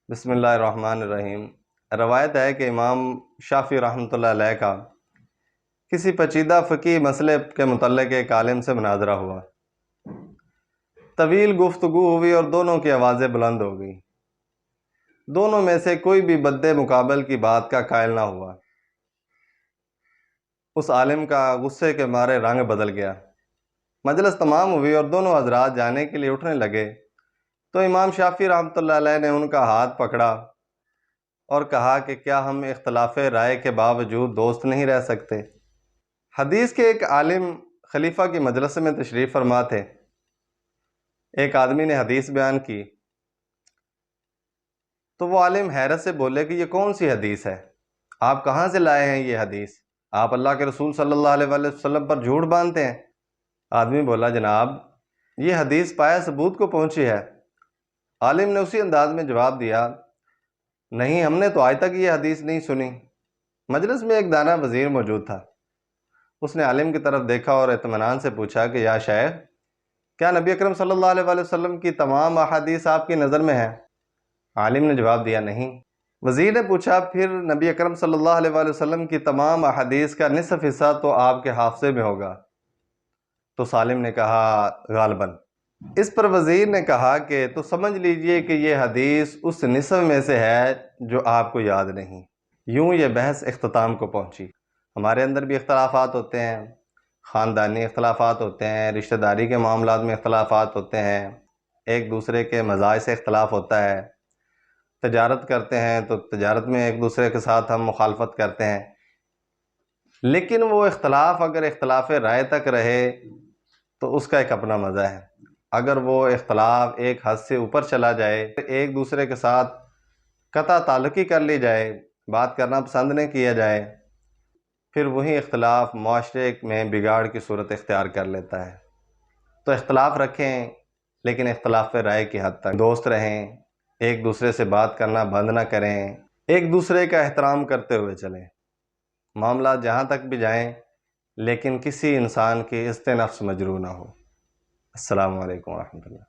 بسم اللہ الرحمن الرحیم۔ روایت ہے کہ امام شافعی رحمۃ اللہ علیہ کا کسی پیچیدہ فقہی مسئلے کے متعلق ایک عالم سے مناظرہ ہوا۔ طویل گفتگو ہوئی اور دونوں کی آوازیں بلند ہو گئیں۔ دونوں میں سے کوئی بھی بدِ مقابل کی بات کا قائل نہ ہوا۔ اس عالم کا غصے کے مارے رنگ بدل گیا۔ مجلس تمام ہوئی اور دونوں حضرات جانے کے لیے اٹھنے لگے تو امام شافعی رحمۃ اللہ علیہ نے ان کا ہاتھ پکڑا اور کہا کہ کیا ہم اختلاف رائے کے باوجود دوست نہیں رہ سکتے؟ حدیث کے ایک عالم خلیفہ کی مجلس میں تشریف فرما تھے۔ ایک آدمی نے حدیث بیان کی تو وہ عالم حیرت سے بولے کہ یہ کون سی حدیث ہے؟ آپ کہاں سے لائے ہیں یہ حدیث؟ آپ اللہ کے رسول صلی اللہ علیہ وآلہ وسلم پر جھوٹ باندھتے ہیں۔ آدمی بولا جناب یہ حدیث پایہ ثبوت کو پہنچی ہے۔ عالم نے اسی انداز میں جواب دیا نہیں، ہم نے تو آج تک یہ حدیث نہیں سنی۔ مجلس میں ایک دانا وزیر موجود تھا۔ اس نے عالم کی طرف دیکھا اور اطمینان سے پوچھا کہ یا شیخ، کیا نبی اکرم صلی اللہ علیہ وآلہ وسلم کی تمام احادیث آپ کی نظر میں ہیں؟ عالم نے جواب دیا نہیں۔ وزیر نے پوچھا پھر نبی اکرم صلی اللہ علیہ وآلہ وسلم کی تمام احادیث کا نصف حصہ تو آپ کے حافظے میں ہوگا؟ تو عالم نے کہا غالباً۔ اس پر وزیر نے کہا کہ تو سمجھ لیجئے کہ یہ حدیث اس نصف میں سے ہے جو آپ کو یاد نہیں۔ یوں یہ بحث اختتام کو پہنچی۔ ہمارے اندر بھی اختلافات ہوتے ہیں، خاندانی اختلافات ہوتے ہیں، رشتہ داری کے معاملات میں اختلافات ہوتے ہیں، ایک دوسرے کے مزاج سے اختلاف ہوتا ہے، تجارت کرتے ہیں تو تجارت میں ایک دوسرے کے ساتھ ہم مخالفت کرتے ہیں، لیکن وہ اختلاف اگر اختلاف رائے تک رہے تو اس کا ایک اپنا مزہ ہے۔ اگر وہ اختلاف ایک حد سے اوپر چلا جائے، ایک دوسرے کے ساتھ قطع تعلقی کر لی جائے، بات کرنا پسند نہیں کیا جائے، پھر وہی اختلاف معاشرے میں بگاڑ کی صورت اختیار کر لیتا ہے۔ تو اختلاف رکھیں لیکن اختلاف رائے کی حد تک، دوست رہیں، ایک دوسرے سے بات کرنا بند نہ کریں، ایک دوسرے کا احترام کرتے ہوئے چلیں۔ معاملات جہاں تک بھی جائیں لیکن کسی انسان کی عزت نفس مجروح نہ ہو۔ السلام علیکم ورحمۃ اللہ۔